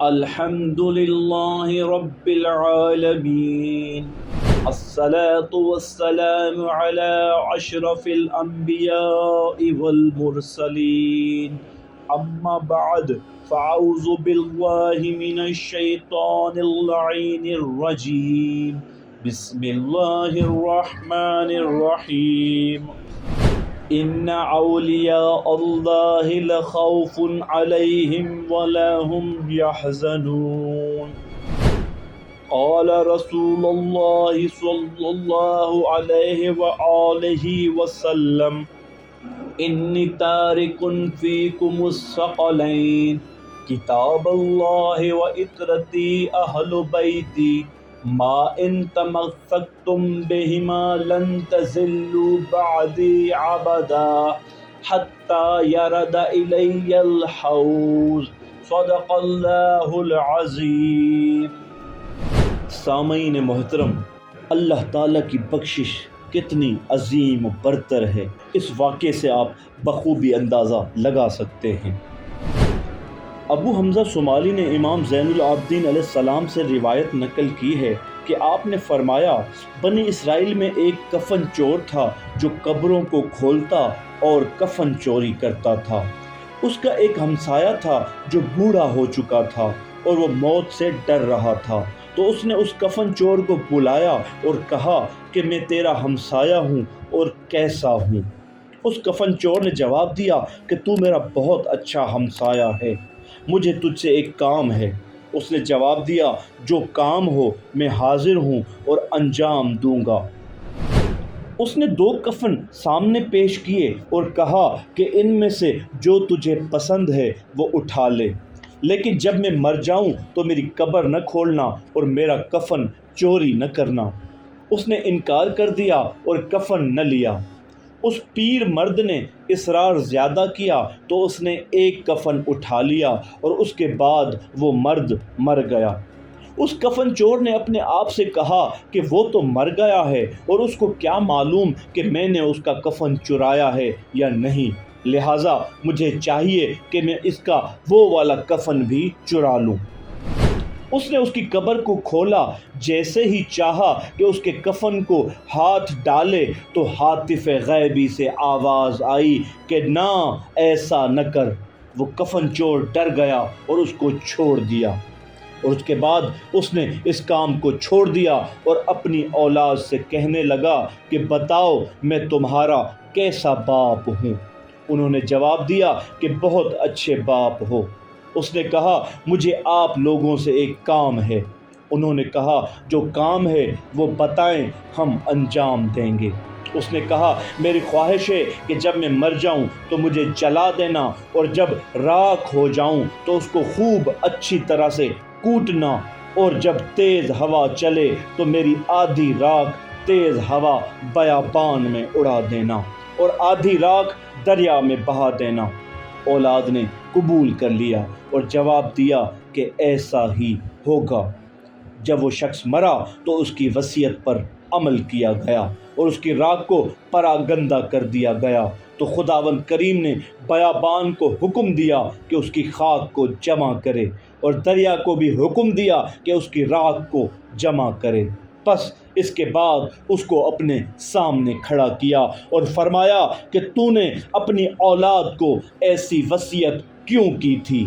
الحمد لله رب العالمين الصلاة والسلام على أشرف الأنبياء والمرسلين أما بعد فأعوذ بالله من الشيطان اللعين الرجيم بسم الله الرحمن الرحيم إن أولياء الله لخوف عليهم ولا هم يحزنون قال رسول الله صلى الله عليه وآله وسلم إني تارك فيكم الثقلين كتاب الله وإترتي أهل بيتي ما إن تمسكتم بهما لن تزلوا بعدي عبدا حتى يرد إلي الحوض صدق اللہ العظیم۔ سامعین محترم، اللہ تعالیٰ کی بخشش کتنی عظیم و برتر ہے، اس واقعے سے آپ بخوبی اندازہ لگا سکتے ہیں۔ ابو حمزہ صومالی نے امام زین العابدین علیہ السلام سے روایت نقل کی ہے کہ آپ نے فرمایا، بنی اسرائیل میں ایک کفن چور تھا جو قبروں کو کھولتا اور کفن چوری کرتا تھا۔ اس کا ایک ہمسایہ تھا جو بوڑھا ہو چکا تھا اور وہ موت سے ڈر رہا تھا، تو اس نے اس کفن چور کو بلایا اور کہا کہ میں تیرا ہمسایہ ہوں اور کیسا ہوں؟ اس کفن چور نے جواب دیا کہ تو میرا بہت اچھا ہمسایہ ہے، مجھے تجھ سے ایک کام ہے۔ اس نے جواب دیا، جو کام ہو میں حاضر ہوں اور انجام دوں گا۔ اس نے 2 کفن سامنے پیش کیے اور کہا کہ ان میں سے جو تجھے پسند ہے وہ اٹھا لے، لیکن جب میں مر جاؤں تو میری قبر نہ کھولنا اور میرا کفن چوری نہ کرنا۔ اس نے انکار کر دیا اور کفن نہ لیا۔ اس پیر مرد نے اصرار زیادہ کیا تو اس نے ایک کفن اٹھا لیا اور اس کے بعد وہ مرد مر گیا۔ اس کفن چور نے اپنے آپ سے کہا کہ وہ تو مر گیا ہے اور اس کو کیا معلوم کہ میں نے اس کا کفن چرایا ہے یا نہیں، لہٰذا مجھے چاہیے کہ میں اس کا وہ والا کفن بھی چرا لوں۔ اس نے اس کی قبر کو کھولا، جیسے ہی چاہا کہ اس کے کفن کو ہاتھ ڈالے تو ہاتف غیبی سے آواز آئی کہ نہ، ایسا نہ کر۔ وہ کفن چور ڈر گیا اور اس کو چھوڑ دیا، اور اس کے بعد اس نے اس کام کو چھوڑ دیا اور اپنی اولاد سے کہنے لگا کہ بتاؤ میں تمہارا کیسا باپ ہوں؟ انہوں نے جواب دیا کہ بہت اچھے باپ ہو۔ اس نے کہا، مجھے آپ لوگوں سے ایک کام ہے۔ انہوں نے کہا، جو کام ہے وہ بتائیں، ہم انجام دیں گے۔ اس نے کہا، میری خواہش ہے کہ جب میں مر جاؤں تو مجھے جلا دینا، اور جب راکھ ہو جاؤں تو اس کو خوب اچھی طرح سے کوٹنا، اور جب تیز ہوا چلے تو میری آدھی راکھ تیز ہوا بیابان میں اڑا دینا اور آدھی راکھ دریا میں بہا دینا۔ اولاد نے قبول کر لیا اور جواب دیا کہ ایسا ہی ہوگا۔ جب وہ شخص مرا تو اس کی وصیت پر عمل کیا گیا اور اس کی راکھ کو پراگندہ کر دیا گیا، تو خداوند کریم نے بیابان کو حکم دیا کہ اس کی خاک کو جمع کرے، اور دریا کو بھی حکم دیا کہ اس کی راکھ کو جمع کرے۔ پس اس کے بعد اس کو اپنے سامنے کھڑا کیا اور فرمایا کہ تو نے اپنی اولاد کو ایسی وصیت کیوں کی تھی؟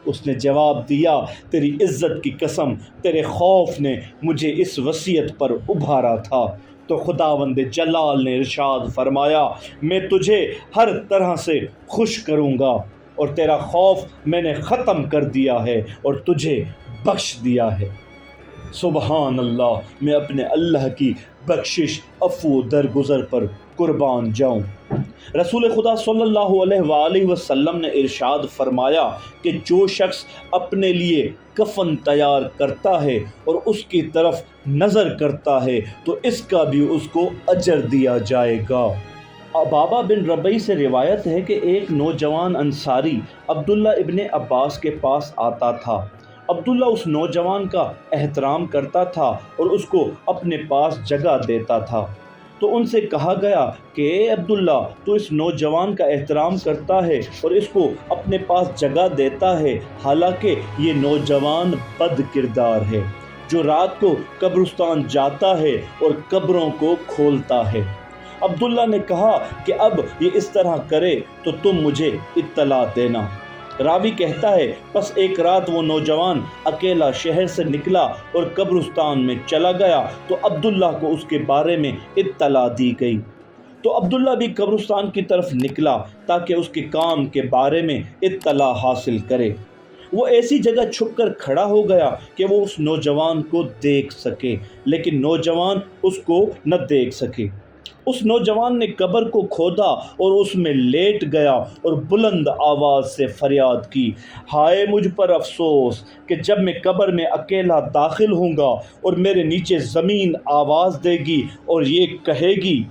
اس نے جواب دیا، تیری عزت کی قسم، تیرے خوف نے مجھے اس وصیت پر ابھارا تھا۔ تو خداوند جلال نے ارشاد فرمایا، میں تجھے ہر طرح سے خوش کروں گا، اور تیرا خوف میں نے ختم کر دیا ہے اور تجھے بخش دیا ہے۔ سبحان اللہ، میں اپنے اللہ کی بخشش، عفو و درگزر پر قربان جاؤں۔ رسول خدا صلی اللہ علیہ وآلہ وسلم نے ارشاد فرمایا کہ جو شخص اپنے لیے کفن تیار کرتا ہے اور اس کی طرف نظر کرتا ہے تو اس کا بھی اس کو اجر دیا جائے گا۔ بابا بن ربیع سے روایت ہے کہ ایک نوجوان انصاری عبداللہ ابن عباس کے پاس آتا تھا۔ عبداللہ اس نوجوان کا احترام کرتا تھا اور اس کو اپنے پاس جگہ دیتا تھا۔ تو ان سے کہا گیا کہ اے عبداللہ، تو اس نوجوان کا احترام کرتا ہے اور اس کو اپنے پاس جگہ دیتا ہے، حالانکہ یہ نوجوان بد کردار ہے جو رات کو قبرستان جاتا ہے اور قبروں کو کھولتا ہے۔ عبداللہ نے کہا کہ اب یہ اس طرح کرے تو تم مجھے اطلاع دینا۔ راوی کہتا ہے پس ایک رات وہ نوجوان اکیلا شہر سے نکلا اور قبرستان میں چلا گیا تو عبداللہ کو اس کے بارے میں اطلاع دی گئی۔ تو عبداللہ بھی قبرستان کی طرف نکلا تاکہ اس کے کام کے بارے میں اطلاع حاصل کرے۔ وہ ایسی جگہ چھپ کر کھڑا ہو گیا کہ وہ اس نوجوان کو دیکھ سکے، لیکن نوجوان اس کو نہ دیکھ سکے۔ اس نوجوان نے قبر کو کھودا اور اس میں لیٹ گیا اور بلند آواز سے فریاد کی، ہائے مجھ پر افسوس کہ جب میں قبر میں اکیلا داخل ہوں گا اور میرے نیچے زمین آواز دے گی اور یہ کہے گی،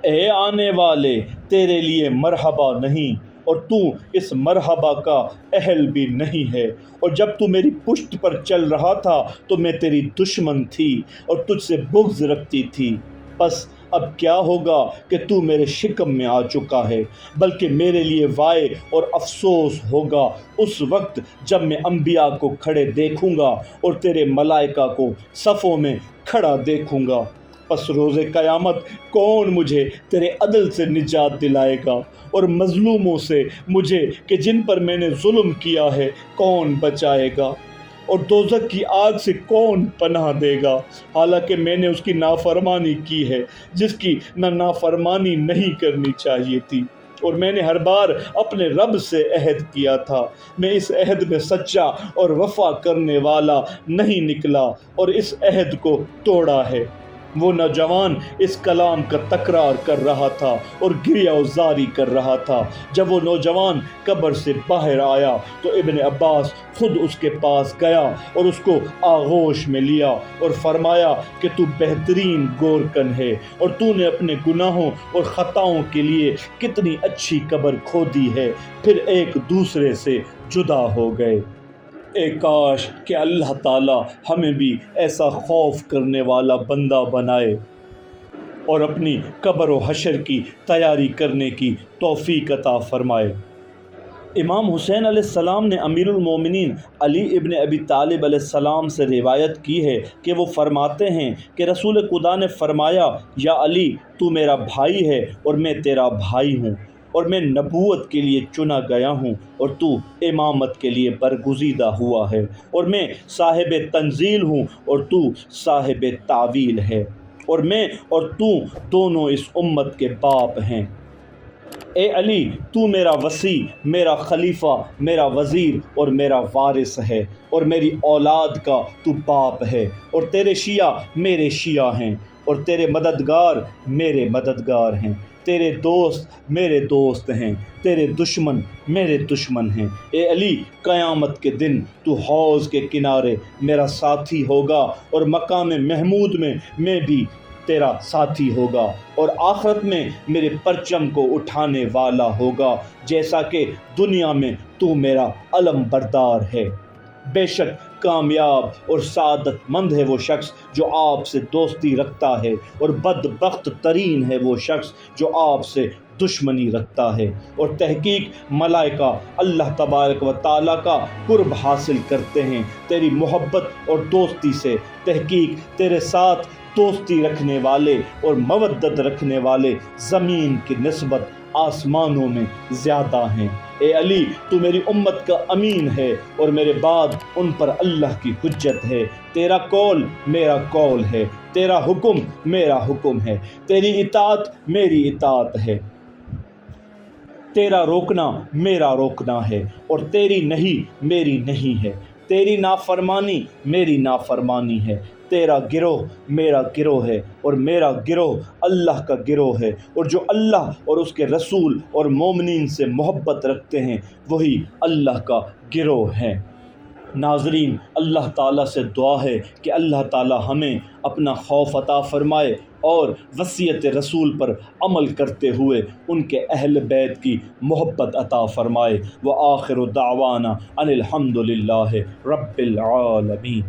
اے آنے والے، تیرے لیے مرحبا نہیں، اور تو اس مرحبا کا اہل بھی نہیں ہے، اور جب تو میری پشت پر چل رہا تھا تو میں تیری دشمن تھی اور تجھ سے بغض رکھتی تھی، بس اب کیا ہوگا کہ تو میرے شکم میں آ چکا ہے، بلکہ میرے لیے وائے اور افسوس ہوگا اس وقت جب میں انبیاء کو کھڑے دیکھوں گا اور تیرے ملائکہ کو صفوں میں کھڑا دیکھوں گا۔ پس روز قیامت کون مجھے تیرے عدل سے نجات دلائے گا، اور مظلوموں سے مجھے کہ جن پر میں نے ظلم کیا ہے کون بچائے گا، اور دوزخ کی آگ سے کون پناہ دے گا، حالانکہ میں نے اس کی نافرمانی کی ہے جس کی نافرمانی نہیں کرنی چاہیے تھی، اور میں نے ہر بار اپنے رب سے عہد کیا تھا، میں اس عہد میں سچا اور وفا کرنے والا نہیں نکلا اور اس عہد کو توڑا ہے۔ وہ نوجوان اس کلام کا تکرار کر رہا تھا اور گریہ زاری کر رہا تھا۔ جب وہ نوجوان قبر سے باہر آیا تو ابن عباس خود اس کے پاس گیا اور اس کو آغوش میں لیا اور فرمایا کہ تو بہترین گورکن ہے، اور تو نے اپنے گناہوں اور خطاؤں کے لیے کتنی اچھی قبر کھودی ہے، پھر ایک دوسرے سے جدا ہو گئے۔ اے کاش کہ اللہ تعالی ہمیں بھی ایسا خوف کرنے والا بندہ بنائے اور اپنی قبر و حشر کی تیاری کرنے کی توفیق عطا فرمائے۔ امام حسین علیہ السلام نے امیر المومنین علی ابن ابی طالب علیہ السلام سے روایت کی ہے کہ وہ فرماتے ہیں کہ رسول خدا نے فرمایا، یا علی، تو میرا بھائی ہے اور میں تیرا بھائی ہوں، اور میں نبوت کے لیے چنا گیا ہوں اور تو امامت کے لیے برگزیدہ ہوا ہے، اور میں صاحب تنزیل ہوں اور تو صاحب تعویل ہے، اور میں اور تو دونوں اس امت کے باپ ہیں۔ اے علی، تو میرا وصی، میرا خلیفہ، میرا وزیر اور میرا وارث ہے، اور میری اولاد کا تو باپ ہے، اور تیرے شیعہ میرے شیعہ ہیں، اور تیرے مددگار میرے مددگار ہیں، تیرے دوست میرے دوست ہیں، تیرے دشمن میرے دشمن ہیں۔ اے علی، قیامت کے دن تو حوض کے کنارے میرا ساتھی ہوگا، اور مقام محمود میں بھی تیرا ساتھی ہوگا، اور آخرت میں میرے پرچم کو اٹھانے والا ہوگا، جیسا کہ دنیا میں تو میرا علم بردار ہے۔ بے شک کامیاب اور سعادت مند ہے وہ شخص جو آپ سے دوستی رکھتا ہے، اور بدبخت ترین ہے وہ شخص جو آپ سے دشمنی رکھتا ہے، اور تحقیق ملائکہ اللہ تبارک و تعالیٰ کا قرب حاصل کرتے ہیں تیری محبت اور دوستی سے۔ تحقیق تیرے ساتھ دوستی رکھنے والے اور مودت رکھنے والے زمین کی نسبت آسمانوں میں زیادہ ہیں۔ اے علی، تو میری امت کا امین ہے، اور میرے بعد ان پر اللہ کی حجت ہے۔ تیرا قول میرا قول ہے، تیرا حکم میرا حکم ہے، تیری اطاعت میری اطاعت ہے، تیرا روکنا میرا روکنا ہے، اور تیری نہیں میری نہیں ہے، تیری نافرمانی میری نافرمانی ہے، تیرا گروہ میرا گروہ ہے، اور میرا گروہ اللہ کا گروہ ہے، اور جو اللہ اور اس کے رسول اور مومنین سے محبت رکھتے ہیں وہی اللہ کا گروہ ہے۔ ناظرین، اللہ تعالیٰ سے دعا ہے کہ اللہ تعالیٰ ہمیں اپنا خوف عطا فرمائے اور وصیت رسول پر عمل کرتے ہوئے ان کے اہل بیت کی محبت عطا فرمائے۔ وآخر دعوانا ان الحمد للہ رب العالمین۔